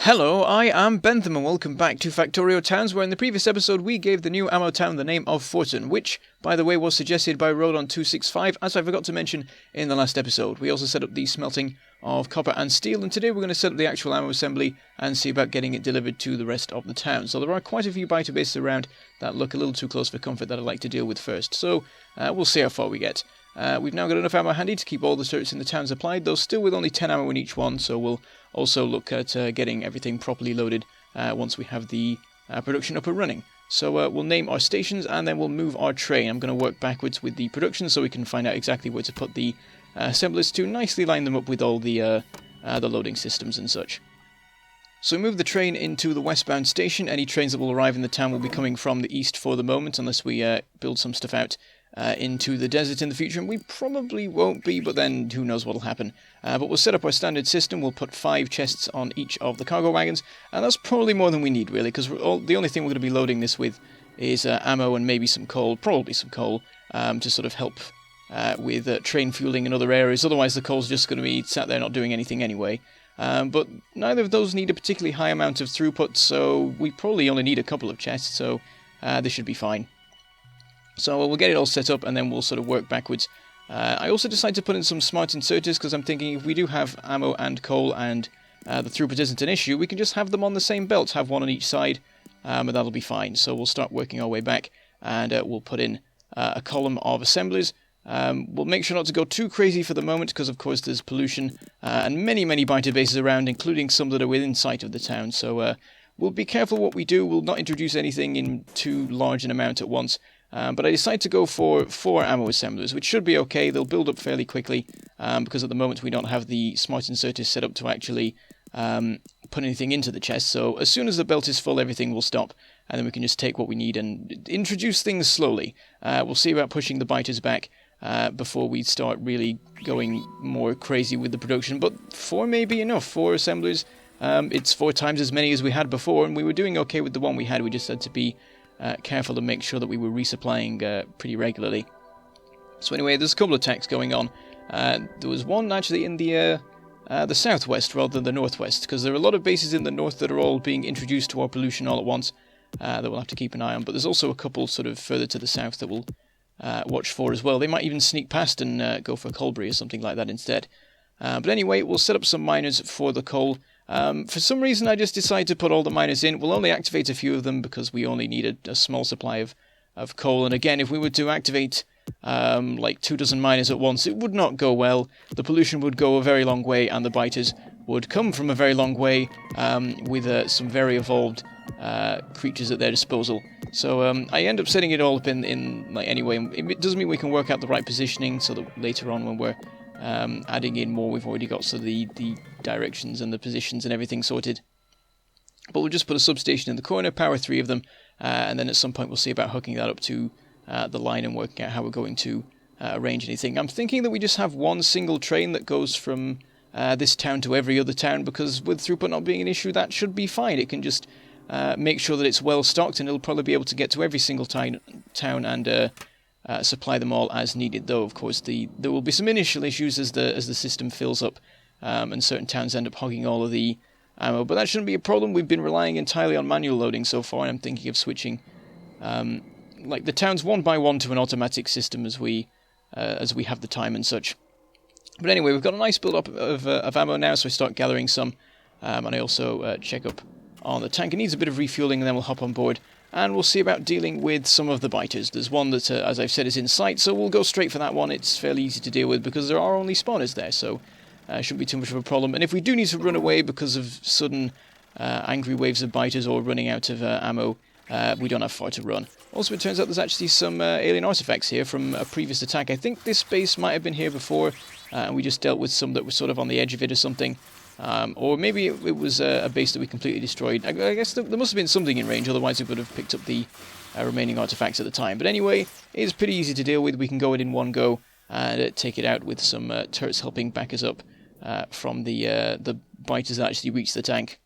Hello, I am Bentham and welcome back to Factorio Towns, where in the previous episode we gave the new ammo town the name of Forton, which, by the way, was suggested by Rodon265, as I forgot to mention in the last episode. We also set up the smelting of copper and steel, and today we're going to set up the actual ammo assembly and see about getting it delivered to the rest of the town. So there are quite a few biter bases around that look a little too close for comfort that I'd like to deal with first, so we'll see how far we get. We've now got enough ammo handy to keep all the turrets in the town supplied, though still with only 10 ammo in each one, so we'll also look at getting everything properly loaded once we have the production up and running. So we'll name our stations and then we'll move our train. I'm going to work backwards with the production so we can find out exactly where to put the assemblers to nicely line them up with all the loading systems and such. So we move the train into the westbound station. Any trains that will arrive in the town will be coming from the east for the moment, unless we build some stuff out into the desert in the future, and we probably won't be, but then who knows what'll happen. But we'll set up our standard system. We'll put 5 chests on each of the cargo wagons, and that's probably more than we need, really, because the only thing we're going to be loading this with is ammo and maybe some coal, probably some coal, to sort of help with train fueling in other areas. Otherwise, the coal's just going to be sat there not doing anything anyway. But neither of those need a particularly high amount of throughput, so we probably only need a couple of chests, so this should be fine. So we'll get it all set up and then we'll sort of work backwards. I also decided to put in some smart inserters because I'm thinking if we do have ammo and coal and the throughput isn't an issue, we can just have them on the same belt, have one on each side, and that'll be fine. So we'll start working our way back and we'll put in a column of assemblers. We'll make sure not to go too crazy for the moment because of course there's pollution and many biter bases around, including some that are within sight of the town. So we'll be careful what we do. We'll not introduce anything in too large an amount at once. But I decided to go for 4 ammo assemblers, which should be okay. They'll build up fairly quickly, because at the moment we don't have the smart inserters set up to actually put anything into the chest. So as soon as the belt is full, everything will stop, and then we can just take what we need and introduce things slowly. We'll see about pushing the biters back before we start really going more crazy with the production. But 4 may be enough. 4 assemblers. It's 4 times as many as we had before, and we were doing okay with the one we had. We just had to be careful to make sure that we were resupplying pretty regularly. So anyway, there's a couple of attacks going on. There was one actually in the southwest rather than the northwest, because there are a lot of bases in the north that are all being introduced to our pollution all at once that we'll have to keep an eye on. But there's also a couple sort of further to the south that we'll watch for as well. They might even sneak past and go for Coalbury or something like that instead. But anyway, we'll set up some miners for the coal. For some reason I just decided to put all the miners in. We'll only activate a few of them because we only need a small supply of coal. And again, if we were to activate like 24 miners at once, it would not go well. The pollution would go a very long way and the biters would come from a very long way with some very evolved creatures at their disposal. So I end up setting it all up in like anyway. It doesn't mean we can work out the right positioning so that later on when we're adding in more, we've already got so the directions and the positions and everything sorted. But we'll just put a substation in the corner, power 3 of them, and then at some point we'll see about hooking that up to the line and working out how we're going to arrange anything. I'm thinking that we just have one single train that goes from this town to every other town, because with throughput not being an issue, that should be fine. It can just make sure that it's well stocked, and it'll probably be able to get to every single town and supply them all as needed. Though of course there will be some initial issues as the system fills up, and certain towns end up hogging all of the ammo, but that shouldn't be a problem. We've been relying entirely on manual loading so far, and I'm thinking of switching like the towns one by one to an automatic system as we have the time and such. But anyway, we've got a nice build up of ammo now, so I start gathering some, and I also check up on the tank. It needs a bit of refueling, and then we'll hop on board and we'll see about dealing with some of the biters. There's one that, as I've said, is in sight, so we'll go straight for that one. It's fairly easy to deal with because there are only spawners there, so shouldn't be too much of a problem. And if we do need to run away because of sudden angry waves of biters or running out of ammo, we don't have far to run. Also, it turns out there's actually some alien artifacts here from a previous attack. I think this base might have been here before, and we just dealt with some that were sort of on the edge of it or something. Or maybe it was a base that we completely destroyed. I guess there must have been something in range, otherwise we would have picked up the remaining artifacts at the time. But anyway, it's pretty easy to deal with. We can go in one go and take it out with some turrets helping back us up from the biters that actually reached the tank.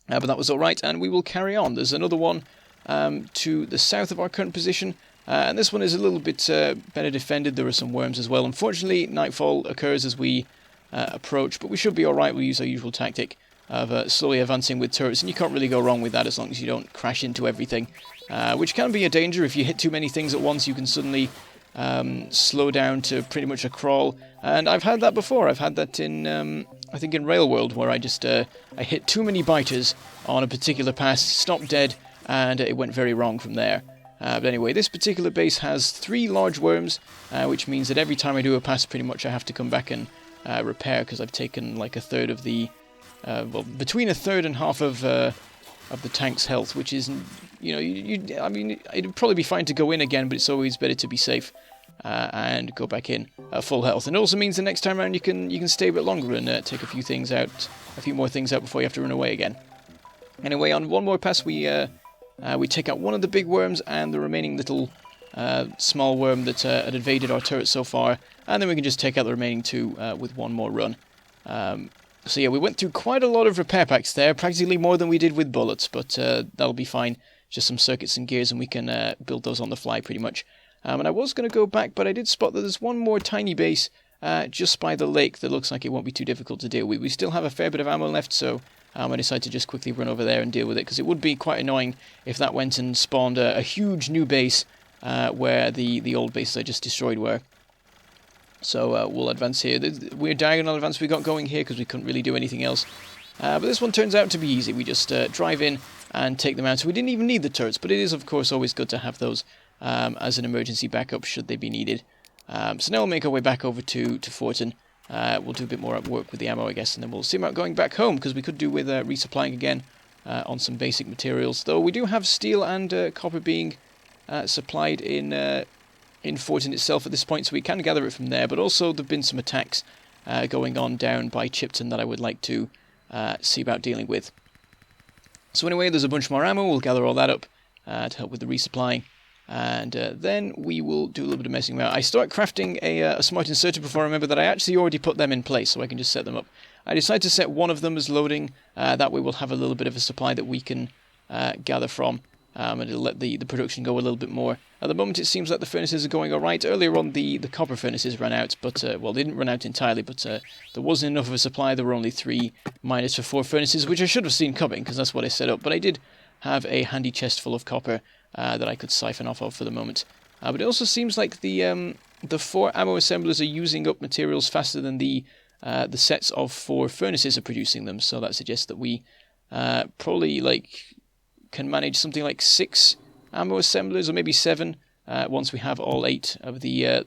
But that was alright, and we will carry on. There's another one to the south of our current position, and this one is a little bit better defended. There are some worms as well. Unfortunately, nightfall occurs as we approach, but we should be alright. We'll use our usual tactic of slowly advancing with turrets, and you can't really go wrong with that as long as you don't crash into everything, which can be a danger. If you hit too many things at once, you can suddenly slow down to pretty much a crawl, and I've had that before. I've had that in, I think in Railworld, where I just I hit too many biters on a particular pass, stopped dead, and it went very wrong from there. But anyway, this particular base has 3 large worms, which means that every time I do a pass, pretty much I have to come back and repair, because I've taken like a third of the, well, between a third and half of the tank's health, which is, you know, I mean, it'd probably be fine to go in again, but it's always better to be safe and go back in at full health. And it also means the next time around you can stay a bit longer and take a few more things out before you have to run away again. Anyway, on one more pass, we take out one of the big worms and the remaining little small worm that had invaded our turret so far, and then we can just take out the remaining 2 with one more run. So yeah, we went through quite a lot of repair packs there, practically more than we did with bullets, but that'll be fine. Just some circuits and gears, and we can build those on the fly pretty much. And I was going to go back, but I did spot that there's one more tiny base just by the lake that looks like it won't be too difficult to deal with. We still have a fair bit of ammo left, so I decided to just quickly run over there and deal with it, because it would be quite annoying if that went and spawned a huge new base where the old bases I just destroyed were. So we'll advance here. The weird diagonal advance we got going here because we couldn't really do anything else. But this one turns out to be easy. We just drive in and take them out. So we didn't even need the turrets, but it is of course always good to have those as an emergency backup should they be needed. So now we'll make our way back over to Forton. We'll do a bit more work with the ammo, I guess, and then we'll see about going back home, because we could do with resupplying again on some basic materials. Though we do have steel and copper being supplied in Forton itself at this point, so we can gather it from there. But also there have been some attacks going on down by Chipton that I would like to see about dealing with. So anyway, there's a bunch more ammo. We'll gather all that up to help with the resupplying. And then we will do a little bit of messing around. I start crafting a smart inserter before I remember that I actually already put them in place, so I can just set them up. I decided to set one of them as loading. That way we'll have a little bit of a supply that we can gather from. And it'll let the production go a little bit more. At the moment it seems like the furnaces are going alright. Earlier on the copper furnaces ran out, but well, they didn't run out entirely, but there wasn't enough of a supply. There were only 3 miners for 4 furnaces, which I should have seen coming, because that's what I set up. But I did have a handy chest full of copper that I could siphon off of for the moment. But it also seems like the 4 ammo assemblers are using up materials faster than the sets of 4 furnaces are producing them, so that suggests that we probably can manage something like 6 ammo assemblers, or maybe 7, once we have all 8 of the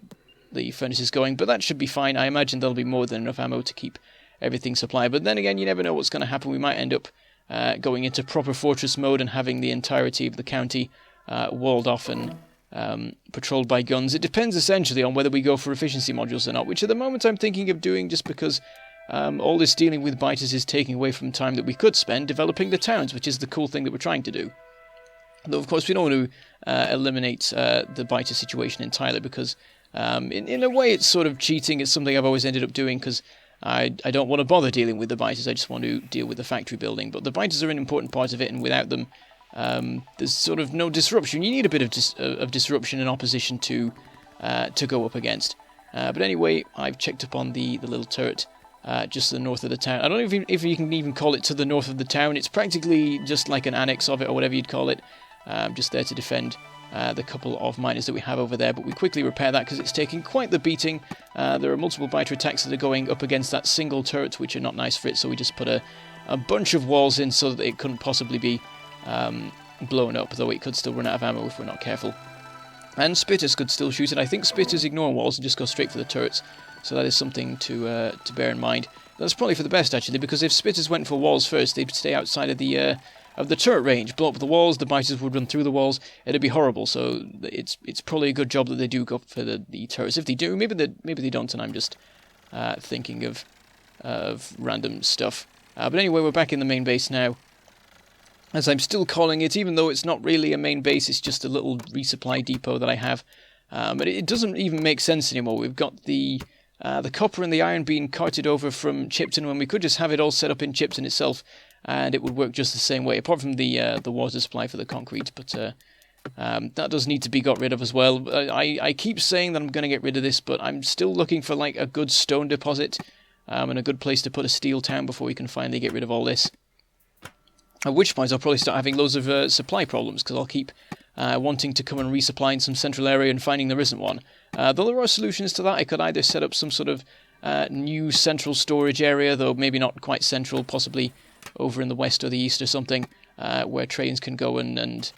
furnaces going. But that should be fine. I imagine there'll be more than enough ammo to keep everything supplied. But then again, you never know what's going to happen. We might end up going into proper fortress mode and having the entirety of the county walled off and patrolled by guns. It depends essentially on whether we go for efficiency modules or not, which at the moment I'm thinking of doing, just because all this dealing with biters is taking away from time that we could spend developing the towns, which is the cool thing that we're trying to do. Though, of course, we don't want to eliminate the biter situation entirely, because in a way it's sort of cheating. It's something I've always ended up doing, because I don't want to bother dealing with the biters. I just want to deal with the factory building. But the biters are an important part of it, and without them, there's sort of no disruption. You need a bit of disruption and opposition to go up against. But anyway, I've checked up on the little turret just to the north of the town. I don't know if you can even call it to the north of the town. It's practically just like an annex of it, or whatever you'd call it. Just there to defend the couple of miners that we have over there. But we quickly repair that, because it's taking quite the beating. There are multiple biter attacks that are going up against that single turret, which are not nice for it. So we just put a bunch of walls in so that it couldn't possibly be blown up, though it could still run out of ammo if we're not careful. And spitters could still shoot it. I think spitters ignore walls and just go straight for the turrets, so that is something to bear in mind. That's probably for the best, actually, because if spitters went for walls first, they'd stay outside of the turret range, blow up the walls, the biters would run through the walls, it'd be horrible. So it's probably a good job that they do go for the turrets. If they do, maybe they don't, and I'm just thinking of random stuff. But anyway, we're back in the main base now, as I'm still calling it, even though it's not really a main base. It's just a little resupply depot that I have. But it doesn't even make sense anymore. We've got the copper and the iron being carted over from Chipton, when we could just have it all set up in Chipton itself, and it would work just the same way, apart from the water supply for the concrete. But that does need to be got rid of as well. I keep saying that I'm going to get rid of this, but I'm still looking for a good stone deposit and a good place to put a steel town before we can finally get rid of all this. At which point I'll probably start having loads of supply problems, because I'll keep wanting to come and resupply in some central area and finding there isn't one. Though there are solutions to that. I could either set up some sort of new central storage area, though maybe not quite central, possibly over in the west or the east or something, where trains can go and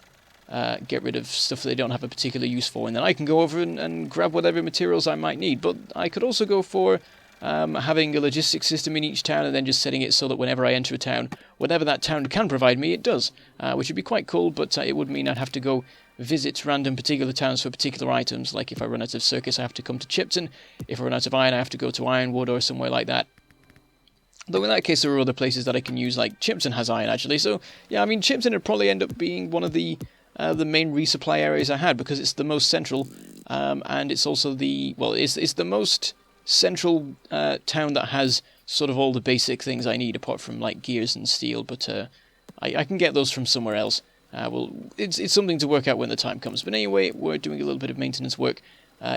get rid of stuff they don't have a particular use for, and then I can go over and grab whatever materials I might need. But I could also go for having a logistics system in each town and then just setting it so that whenever I enter a town, whatever that town can provide me, it does, which would be quite cool, but it would mean I'd have to go visit random particular towns for particular items. Like if I run out of circus, I have to come to Chipton. If I run out of iron, I have to go to Ironwood or somewhere like that. Though in that case, there are other places that I can use, like Chipton has iron, actually. So, yeah, I mean, Chipton would probably end up being one of the main resupply areas I had, because it's the most central, and it's also it's the most central town that has sort of all the basic things I need, apart from like gears and steel, but I can get those from somewhere else. It's something to work out when the time comes. But anyway, we're doing a little bit of maintenance work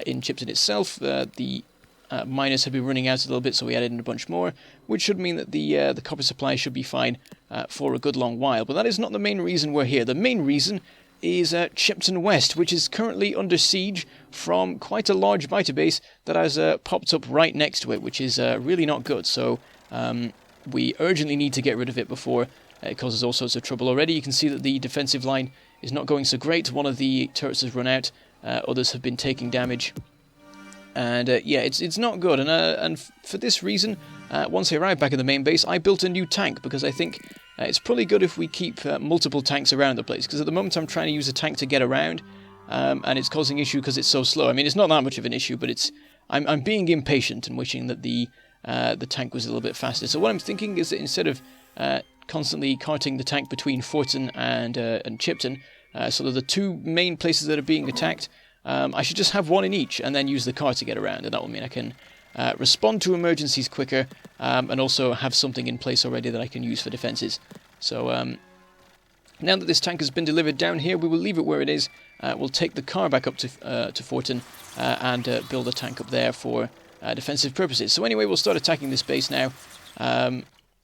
in Chipton itself. The miners have been running out a little bit, so we added in a bunch more, which should mean that the copper supply should be fine for a good long while. But that is not the main reason we're here. The main reason is Chipton West, which is currently under siege from quite a large biter base that has popped up right next to it, which is really not good. So we urgently need to get rid of it before it causes all sorts of trouble. Already you can see that the defensive line is not going so great. One of the turrets has run out, others have been taking damage, and yeah, it's not good. And for this reason, once I arrived back at the main base, I built a new tank, because I think it's probably good if we keep multiple tanks around the place, because at the moment I'm trying to use a tank to get around, and it's causing issue because it's so slow. I mean, it's not that much of an issue, but I'm being impatient and wishing that the tank was a little bit faster. So what I'm thinking is that instead of constantly carting the tank between Forton and Chipton, so that the two main places that are being attacked, I should just have one in each and then use the car to get around, and that will mean I can respond to emergencies quicker, and also have something in place already that I can use for defences. So now that this tank has been delivered down here, we will leave it where it is. We'll take the car back up to Forton and build a tank up there for defensive purposes. So anyway, we'll start attacking this base now.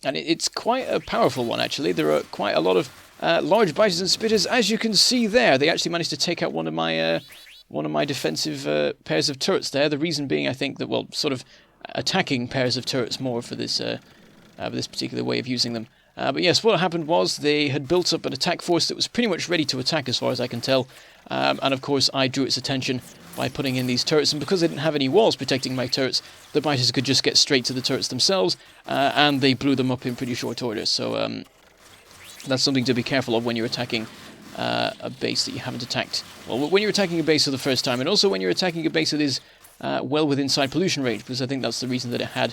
And it's quite a powerful one, actually. There are quite a lot of large biters and spitters, as you can see there. They actually managed to take out one of my defensive pairs of turrets there. The reason being, I think, that, well, sort of attacking pairs of turrets more for this particular way of using them. But yes, what happened was they had built up an attack force that was pretty much ready to attack, as far as I can tell. And of course, I drew its attention by putting in these turrets, and because they didn't have any walls protecting my turrets, the biters could just get straight to the turrets themselves, and they blew them up in pretty short order. So that's something to be careful of when you're attacking a base that you haven't attacked. Well, when you're attacking a base for the first time, and also when you're attacking a base that is well within side pollution range, because I think that's the reason that it had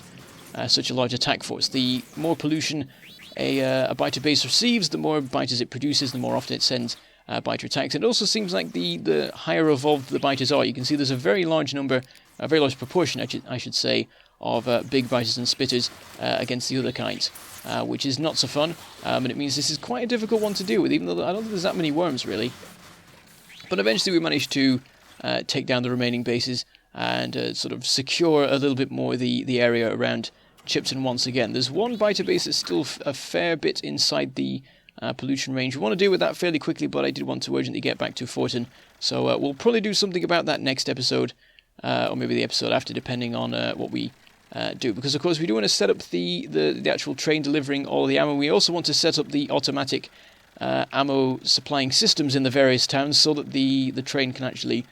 such a large attack force. The more pollution a biter base receives, the more biters it produces, the more often it sends biter attacks. It also seems like the higher evolved the biters are. You can see there's a very large number, a very large proportion, I should say, of big biters and spitters against the other kinds, which is not so fun, and it means this is quite a difficult one to deal with, even though I don't think there's that many worms, really. But eventually we managed to take down the remaining bases and sort of secure a little bit more the area around Chipton once again. There's one biter base that's still a fair bit inside the pollution range. We want to deal with that fairly quickly, but I did want to urgently get back to Forton, so we'll probably do something about that next episode, or maybe the episode after, depending on what we do, because of course we do want to set up the actual train delivering all the ammo. We also want to set up the automatic ammo supplying systems in the various towns so that the train can actually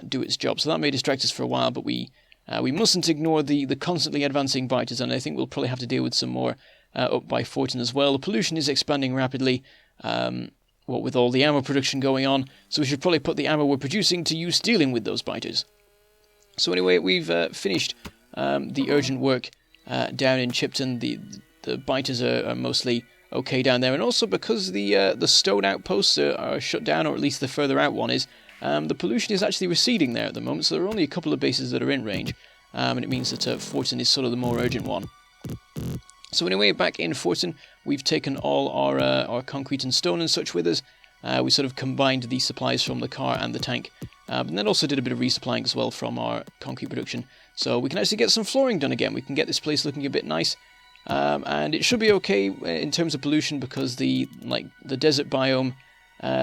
do its job. So that may distract us for a while, but we mustn't ignore the constantly advancing biters, and I think we'll probably have to deal with some more up by Forton as well. The pollution is expanding rapidly, what with all the ammo production going on, so we should probably put the ammo we're producing to use dealing with those biters. So anyway, we've finished the urgent work down in Chipton. The biters are mostly okay down there, and also because the stone outposts are shut down, or at least the further out one is, the pollution is actually receding there at the moment, so there are only a couple of bases that are in range, and it means that Forton is sort of the more urgent one. So anyway, back in Forton, we've taken all our concrete and stone and such with us. We sort of combined the supplies from the car and the tank, and then also did a bit of resupplying as well from our concrete production. So we can actually get some flooring done again. We can get this place looking a bit nice. And it should be okay in terms of pollution because the desert biome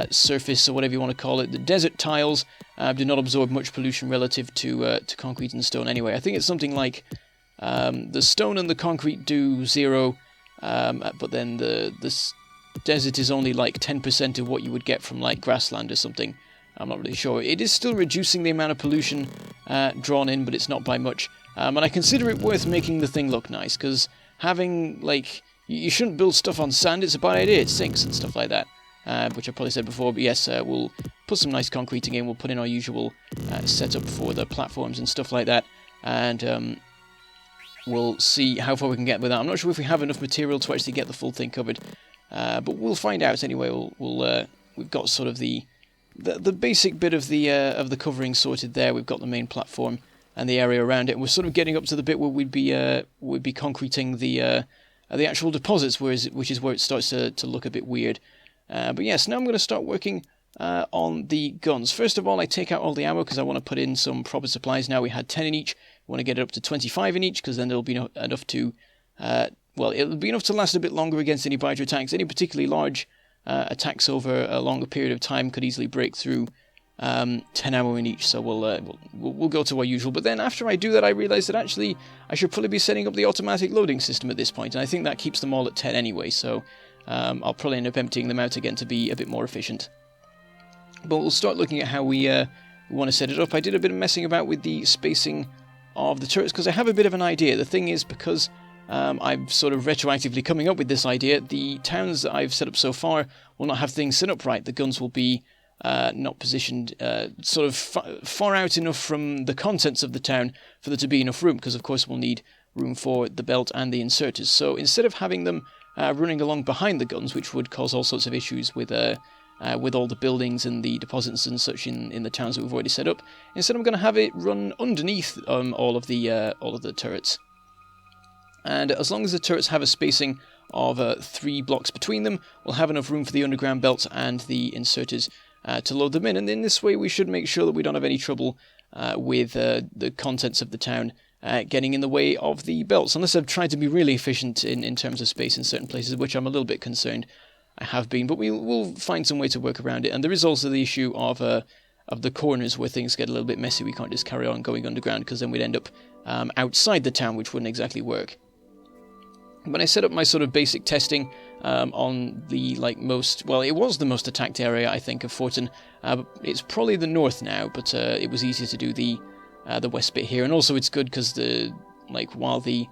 surface, or whatever you want to call it, the desert tiles do not absorb much pollution relative to concrete and stone anyway. I think it's something like the stone and the concrete do 0, but then the desert is only like 10% of what you would get from like grassland or something. I'm not really sure. It is still reducing the amount of pollution drawn in, but it's not by much. And I consider it worth making the thing look nice, because having, like, you shouldn't build stuff on sand, it's a bad idea, it sinks and stuff like that. Which I probably said before, but yes, we'll put some nice concreting in, we'll put in our usual setup for the platforms and stuff like that, and we'll see how far we can get with that. I'm not sure if we have enough material to actually get the full thing covered, but we'll find out anyway. We've got sort of the basic bit of the covering sorted there. We've got the main platform and the area around it, and we're sort of getting up to the bit where we'd be concreting the actual deposits, which is where it starts to look a bit weird. But yes, now I'm going to start working on the guns. First of all, I take out all the ammo because I want to put in some proper supplies now. We had 10 in each. We want to get it up to 25 in each because then there'll be enough to... it'll be enough to last a bit longer against any biter attacks. Any particularly large attacks over a longer period of time could easily break through 10 ammo in each. So we'll go to our usual. But then after I do that, I realise that actually I should probably be setting up the automatic loading system at this point. And I think that keeps them all at 10 anyway. So... I'll probably end up emptying them out again to be a bit more efficient. But we'll start looking at how we want to set it up. I did a bit of messing about with the spacing of the turrets because I have a bit of an idea. The thing is, because I'm sort of retroactively coming up with this idea, the towns that I've set up so far will not have things set up right. The guns will be not positioned sort of far out enough from the contents of the town for there to be enough room, because of course we'll need room for the belt and the inserters. So instead of having them running along behind the guns, which would cause all sorts of issues with all the buildings and the deposits and such in the towns that we've already set up. Instead, I'm going to have it run underneath all of the turrets. And as long as the turrets have a spacing of 3 blocks between them, we'll have enough room for the underground belts and the inserters to load them in. And in this way, we should make sure that we don't have any trouble with the contents of the town getting in the way of the belts, unless I've tried to be really efficient in terms of space in certain places, which I'm a little bit concerned I have been, but we'll find some way to work around it. And there is also the issue of the corners where things get a little bit messy. We can't just carry on going underground, because then we'd end up outside the town, which wouldn't exactly work. When I set up my sort of basic testing on the it was the most attacked area, I think, of Forton. It's probably the north now, but it was easier to do the west bit here, and also it's good because while the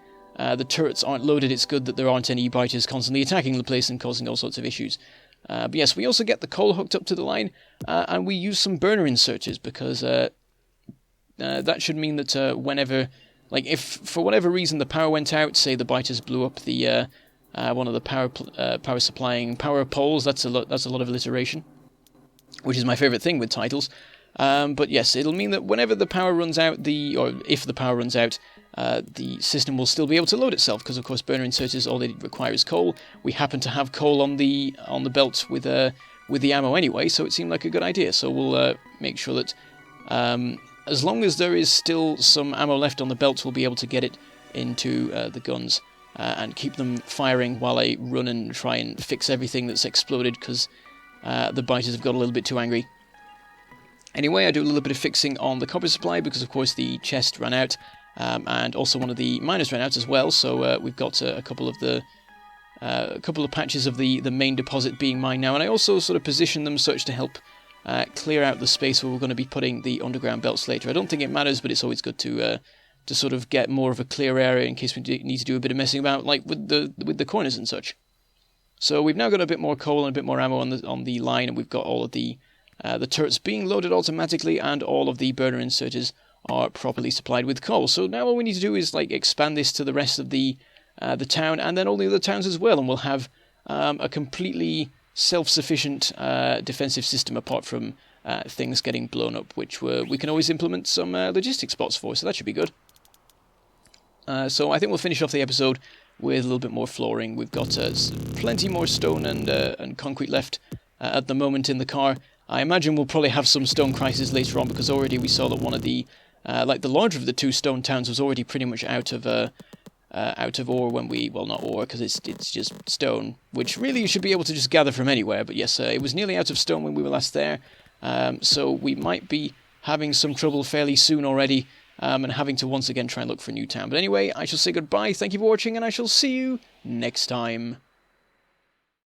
turrets aren't loaded, it's good that there aren't any biters constantly attacking the place and causing all sorts of issues. But yes, we also get the coal hooked up to the line, and we use some burner inserters because that should mean that whenever, if for whatever reason the power went out, say the biters blew up the one of the power supplying power poles, that's a lot of alliteration, which is my favourite thing with titles. But yes, it'll mean that whenever the power runs out, if the power runs out, the system will still be able to load itself, because of course burner inserters, all they require is coal. We happen to have coal on the belt with the ammo anyway, so it seemed like a good idea. So we'll make sure that as long as there is still some ammo left on the belt, we'll be able to get it into the guns and keep them firing while I run and try and fix everything that's exploded, because the biters have got a little bit too angry. Anyway, I do a little bit of fixing on the copper supply because, of course, the chest ran out, and also one of the miners ran out as well. So we've got a couple of patches of the main deposit being mined now, and I also sort of position them such to help clear out the space where we're going to be putting the underground belts later. I don't think it matters, but it's always good to sort of get more of a clear area in case we need to do a bit of messing about, like with the corners and such. So we've now got a bit more coal and a bit more ammo on the line, and we've got all of the turrets being loaded automatically, and all of the burner inserters are properly supplied with coal. So now all we need to do is expand this to the rest of the town, and then all the other towns as well, and we'll have a completely self-sufficient defensive system, apart from things getting blown up, which we can always implement some logistic spots for, so that should be good. So I think we'll finish off the episode with a little bit more flooring. We've got plenty more stone and concrete left at the moment in the car. I imagine we'll probably have some stone crisis later on, because already we saw that one of the like the larger of the two stone towns was already pretty much out of ore when we, well, not ore because it's just stone, which really you should be able to just gather from anywhere. But yes, it was nearly out of stone when we were last there, so we might be having some trouble fairly soon already, and having to once again try and look for a new town. But anyway, I shall say goodbye. Thank you for watching, and I shall see you next time.